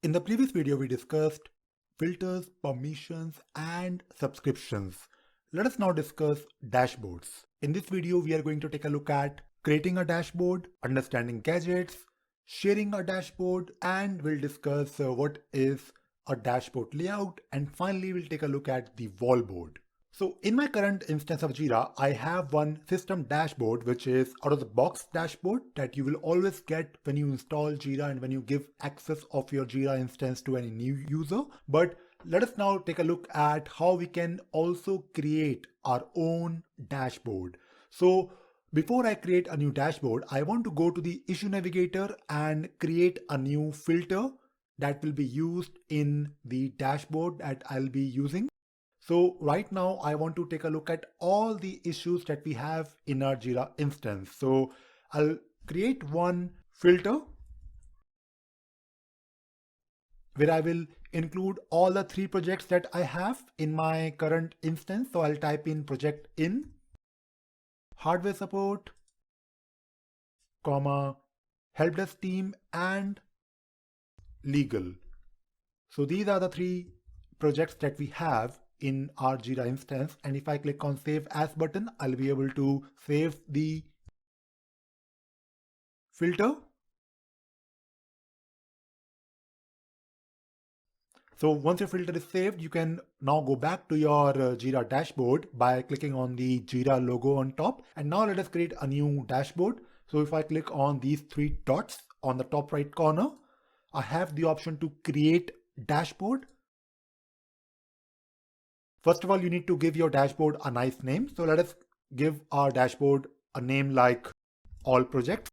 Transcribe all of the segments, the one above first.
In the previous video, we discussed filters, permissions, and subscriptions. Let us now discuss dashboards. In this video, we are going to take a look at creating a dashboard, understanding gadgets, sharing a dashboard, and we'll discuss what is a dashboard layout, and finally, we'll take a look at the wallboard. So in my current instance of JIRA, I have one system dashboard, which is out of the box dashboard that you will always get when you install JIRA and when you give access of your JIRA instance to any new user. But let us now take a look at how we can also create our own dashboard. So before I create a new dashboard, I want to go to the issue navigator and create a new filter that will be used in the dashboard that I'll be using. So right now I want to take a look at all the issues that we have in our JIRA instance. So I'll create one filter where I will include all the 3 projects that I have in my current instance. So I'll type in project in, hardware support, comma, helpdesk team, and legal. So these are the 3 projects that we have in our JIRA instance, and if I click on Save As button, I'll be able to save the filter. So once your filter is saved, you can now go back to your JIRA dashboard by clicking on the JIRA logo on top. And now let us create a new dashboard. So if I click on these 3 dots on the top right corner, I have the option to create dashboard. First of all, you need to give your dashboard a nice name. So let us give our dashboard a name like all projects.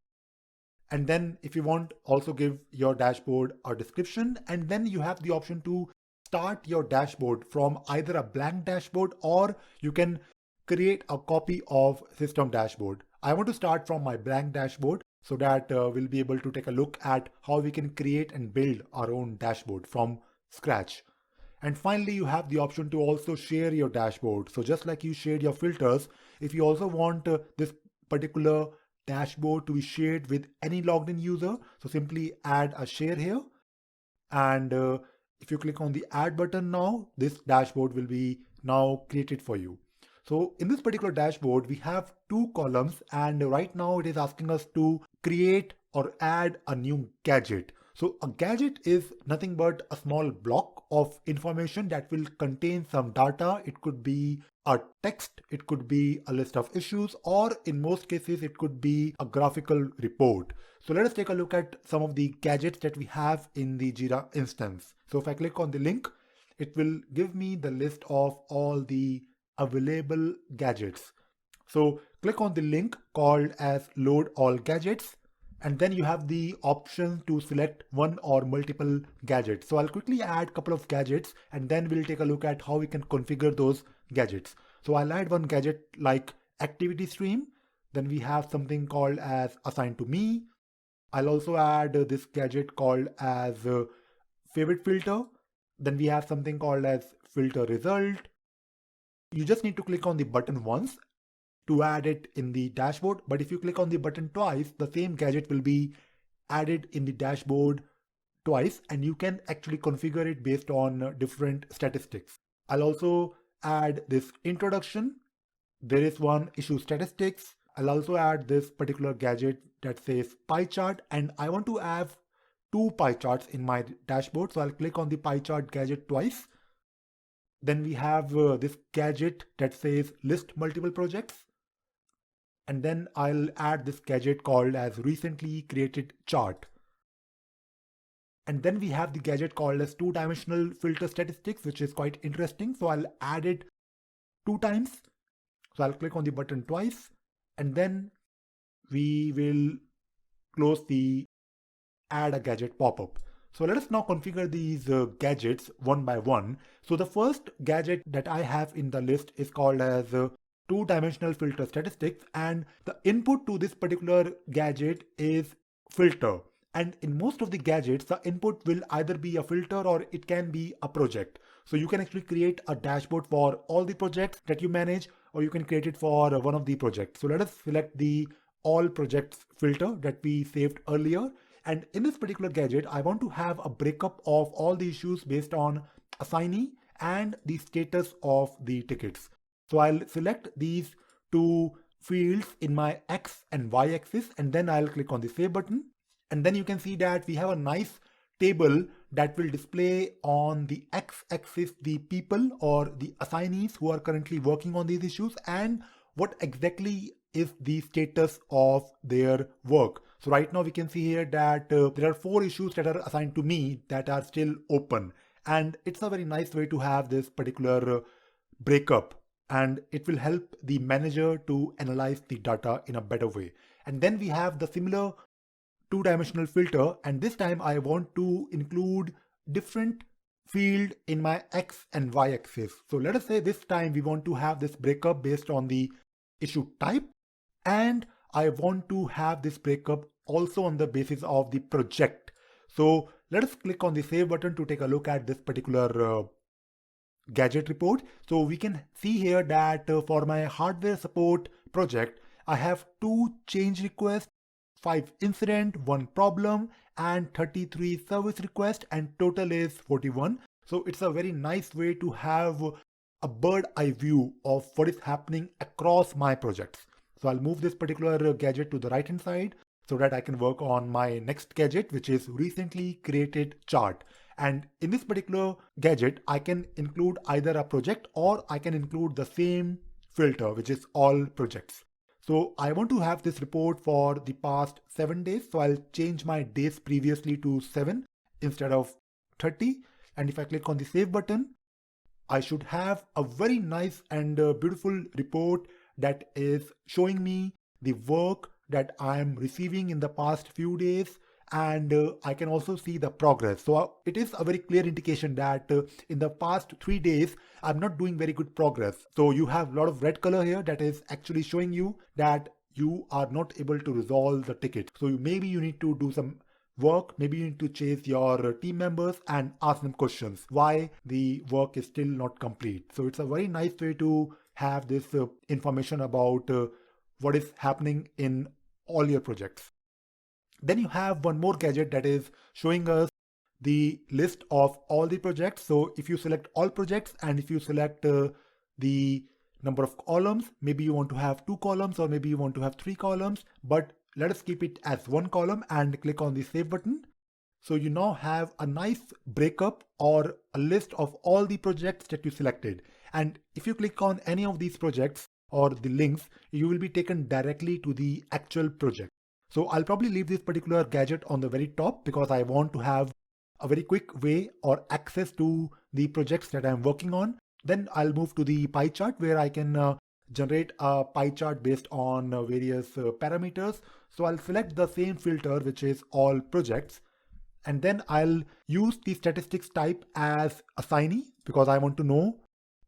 And then if you want, also give your dashboard a description. And then you have the option to start your dashboard from either a blank dashboard or you can create a copy of system dashboard. I want to start from my blank dashboard so that we'll be able to take a look at how we can create and build our own dashboard from scratch. And finally, you have the option to also share your dashboard. So just like you shared your filters, if you also want this particular dashboard to be shared with any logged in user, so simply add a share here. And if you click on the add button now, this dashboard will be now created for you. So in this particular dashboard, we have 2 columns, and right now it is asking us to create or add a new gadget. So a gadget is nothing but a small block of information that will contain some data. It could be a text, it could be a list of issues, or in most cases, it could be a graphical report. So let us take a look at some of the gadgets that we have in the JIRA instance. So if I click on the link, it will give me the list of all the available gadgets. So click on the link called as load all gadgets. And then you have the option to select one or multiple gadgets. So I'll quickly add a couple of gadgets and then we'll take a look at how we can configure those gadgets. So I'll add one gadget like activity stream. Then we have something called as assign to me. I'll also add this gadget called as favorite filter. Then we have something called as filter result. You just need to click on the button once to add it in the dashboard, but if you click on the button twice, the same gadget will be added in the dashboard twice, and you can actually configure it based on different statistics. I'll also add this introduction. There is one issue statistics. I'll also add this particular gadget that says pie chart, and I want to have 2 pie charts in my dashboard. So I'll click on the pie chart gadget twice. Then we have this gadget that says list multiple projects. And then I'll add this gadget called as recently created chart. And then we have the gadget called as 2-dimensional filter statistics, which is quite interesting. So I'll add it 2 times. So I'll click on the button twice, and then we will close the add a gadget pop-up. So let us now configure these gadgets one by one. So the first gadget that I have in the list is called as 2-dimensional filter statistics, and the input to this particular gadget is filter. And in most of the gadgets, the input will either be a filter or it can be a project. So you can actually create a dashboard for all the projects that you manage, or you can create it for one of the projects. So let us select the all projects filter that we saved earlier. And in this particular gadget, I want to have a breakup of all the issues based on assignee and the status of the tickets. So I'll select these two fields in my X and Y axis, and then I'll click on the save button. And then you can see that we have a nice table that will display on the X axis the people or the assignees who are currently working on these issues and what exactly is the status of their work. So right now we can see here that there are 4 issues that are assigned to me that are still open, and it's a very nice way to have this particular breakup, and it will help the manager to analyze the data in a better way. And then we have the similar 2-dimensional filter, and this time I want to include different field in my X and Y axis. So let us say this time we want to have this breakup based on the issue type, and I want to have this breakup also on the basis of the project. So let us click on the save button to take a look at this particular gadget report. So we can see here that for my hardware support project, I have 2 change requests, 5 incident, 1 problem, and 33 service requests, and total is 41. So it's a very nice way to have a bird eye view of what is happening across my projects. So I'll move this particular gadget to the right hand side so that I can work on my next gadget, which is recently created chart. And in this particular gadget, I can include either a project or I can include the same filter, which is all projects. So I want to have this report for the past 7 days. So I'll change my days previously to 7 instead of 30. And if I click on the save button, I should have a very nice and beautiful report that is showing me the work that I am receiving in the past few days, and I can also see the progress. So it is a very clear indication that in the past 3 days, I'm not doing very good progress. So you have a lot of red color here that is actually showing you that you are not able to resolve the ticket. So maybe you need to do some work, maybe you need to chase your team members and ask them questions why the work is still not complete. So it's a very nice way to have this information about what is happening in all your projects. Then you have one more gadget that is showing us the list of all the projects. So if you select all projects and if you select the number of columns, maybe you want to have 2 columns or maybe you want to have 3 columns, but let us keep it as 1 column and click on the save button. So you now have a nice breakup or a list of all the projects that you selected. And if you click on any of these projects or the links, you will be taken directly to the actual project. So I'll probably leave this particular gadget on the very top because I want to have a very quick way or access to the projects that I'm working on. Then I'll move to the pie chart where I can generate a pie chart based on various parameters. So I'll select the same filter, which is all projects. And then I'll use the statistics type as assignee because I want to know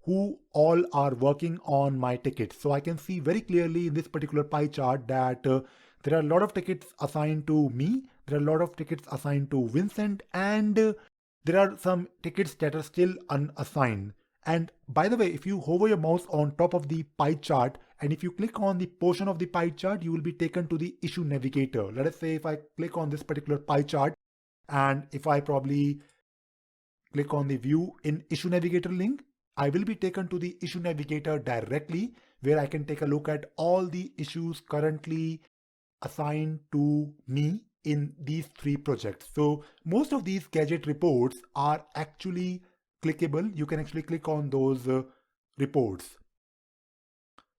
who all are working on my tickets. So I can see very clearly in this particular pie chart that there are a lot of tickets assigned to me, there are a lot of tickets assigned to Vincent, and there are some tickets that are still unassigned. And by the way, if you hover your mouse on top of the pie chart and if you click on the portion of the pie chart, you will be taken to the issue navigator. Let us say if I click on this particular pie chart and if I probably click on the view in issue navigator link, I will be taken to the issue navigator directly where I can take a look at all the issues currently assigned to me in these 3 projects. So most of these gadget reports are actually clickable. You can actually click on those reports.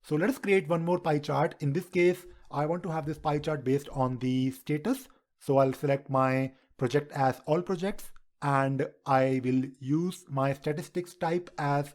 So let us create one more pie chart. In this case, I want to have this pie chart based on the status. So I'll select my project as all projects and I will use my statistics type as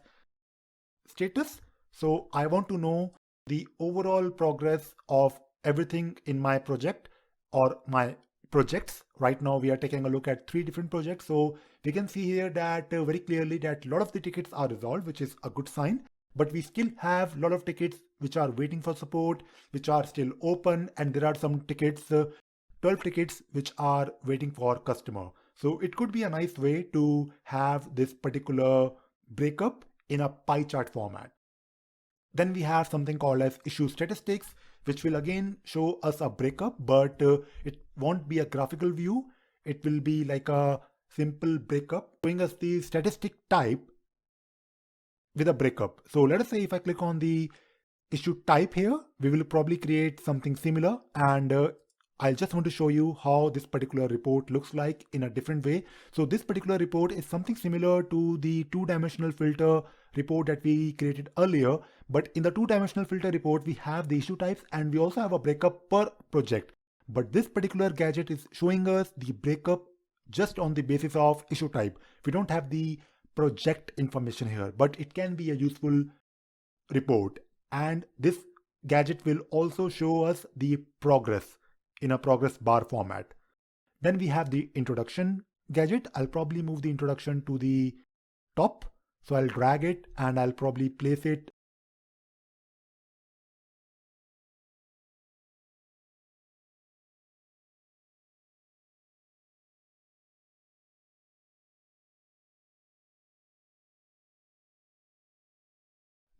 status. So I want to know the overall progress of everything in my project or my projects. Right now we are taking a look at 3 different projects. So we can see here that very clearly that a lot of the tickets are resolved, which is a good sign. But we still have a lot of tickets which are waiting for support, which are still open, and there are some tickets, 12 tickets, which are waiting for customer. So it could be a nice way to have this particular breakup in a pie chart format. Then we have something called as issue statistics. which will again show us a breakup, but it won't be a graphical view. It will be like a simple breakup showing us the statistic type with a breakup. So let us say if I click on the issue type here, we will probably create something similar, and I just want to show you how this particular report looks like in a different way. So this particular report is something similar to the two-dimensional filter report that we created earlier, but in the two-dimensional filter report, we have the issue types and we also have a breakup per project. But this particular gadget is showing us the breakup just on the basis of issue type. We don't have the project information here, but it can be a useful report. And this gadget will also show us the progress in a progress bar format. Then we have the introduction gadget. I'll probably move the introduction to the top. So I'll drag it and I'll probably place it.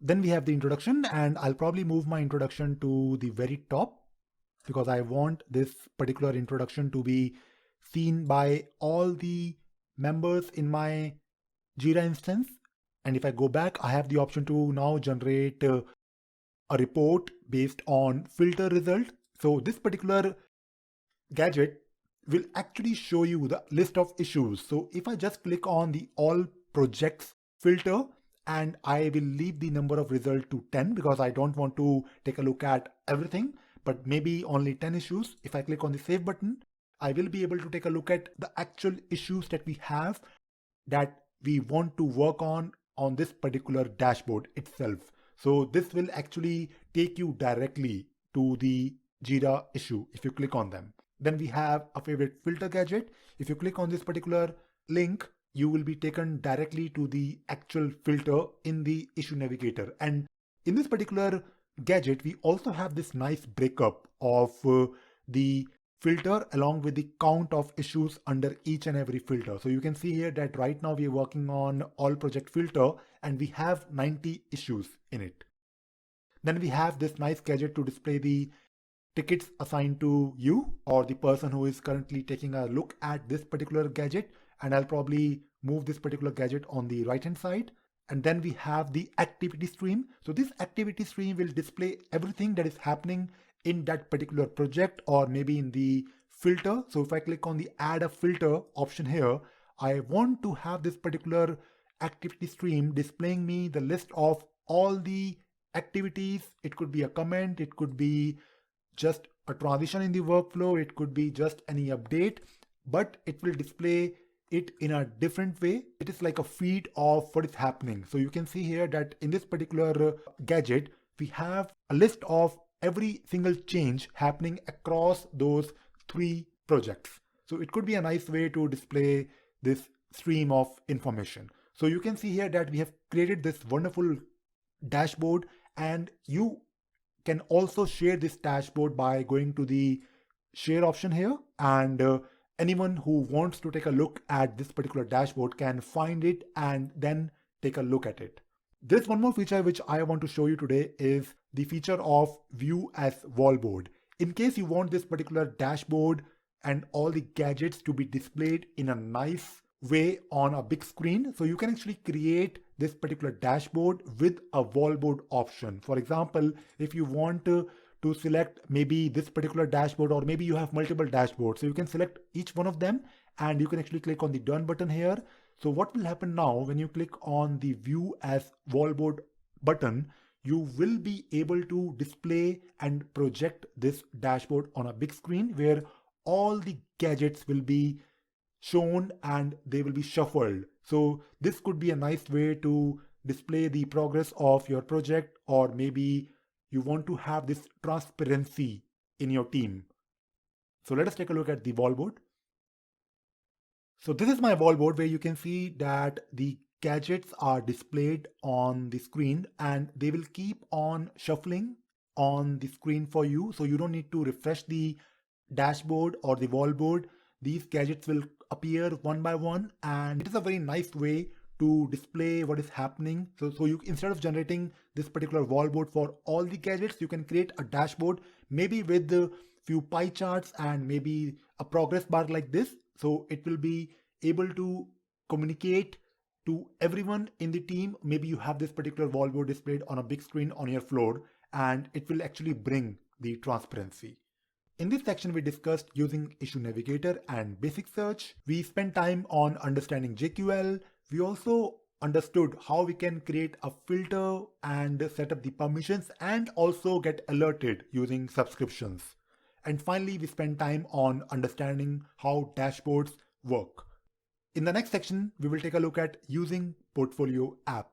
Then we have the introduction, and I'll probably move my introduction to the very top because I want this particular introduction to be seen by all the members in my JIRA instance. And if I go back, I have the option to now generate a report based on filter result. So this particular gadget will actually show you the list of issues. So if I just click on the all projects filter, and I will leave the number of results to 10 because I don't want to take a look at everything, but maybe only 10 issues. If I click on the save button, I will be able to take a look at the actual issues that we have that we want to work on this particular dashboard itself. So this will actually take you directly to the JIRA issue if you click on them. Then we have a favorite filter gadget. If you click on this particular link, you will be taken directly to the actual filter in the issue navigator. And in this particular gadget, we also have this nice breakup of the filter along with the count of issues under each and every filter. So you can see here that right now we are working on all project filter and we have 90 issues in it. Then we have this nice gadget to display the tickets assigned to you or the person who is currently taking a look at this particular gadget. And I'll probably move this particular gadget on the right hand side. And then we have the activity stream. So this activity stream will display everything that is happening in that particular project or maybe in the filter. So if I click on the add a filter option here, I want to have this particular activity stream displaying me the list of all the activities. It could be a comment, it could be just a transition in the workflow, it could be just any update, but it will display it in a different way. It is like a feed of what is happening. So you can see here that in this particular gadget, we have a list of every single change happening across those 3 projects. So it could be a nice way to display this stream of information. So you can see here that we have created this wonderful dashboard, and you can also share this dashboard by going to the share option here, and anyone who wants to take a look at this particular dashboard can find it and then take a look at it. There's one more feature which I want to show you today is the feature of view as wallboard. In case you want this particular dashboard and all the gadgets to be displayed in a nice way on a big screen, so you can actually create this particular dashboard with a wallboard option. For example, if you want to select maybe this particular dashboard, or maybe you have multiple dashboards, so you can select each one of them and you can actually click on the done button here. So what will happen now when you click on the view as wallboard button, you will be able to display and project this dashboard on a big screen where all the gadgets will be shown and they will be shuffled. So this could be a nice way to display the progress of your project, or maybe you want to have this transparency in your team. So let us take a look at the wallboard. So this is my wallboard where you can see that the gadgets are displayed on the screen and they will keep on shuffling on the screen for you. So you don't need to refresh the dashboard or the wallboard. These gadgets will appear one by one, and it is a very nice way to display what is happening. So you, instead of generating this particular wallboard for all the gadgets, you can create a dashboard maybe with a few pie charts and maybe a progress bar like this. So it will be able to communicate to everyone in the team. Maybe you have this particular wallboard displayed on a big screen on your floor, and it will actually bring the transparency. In this section, we discussed using Issue Navigator and basic search. We spent time on understanding JQL. We also understood how we can create a filter and set up the permissions and also get alerted using subscriptions. And finally, we spent time on understanding how dashboards work. In the next section, we will take a look at using Portfolio app.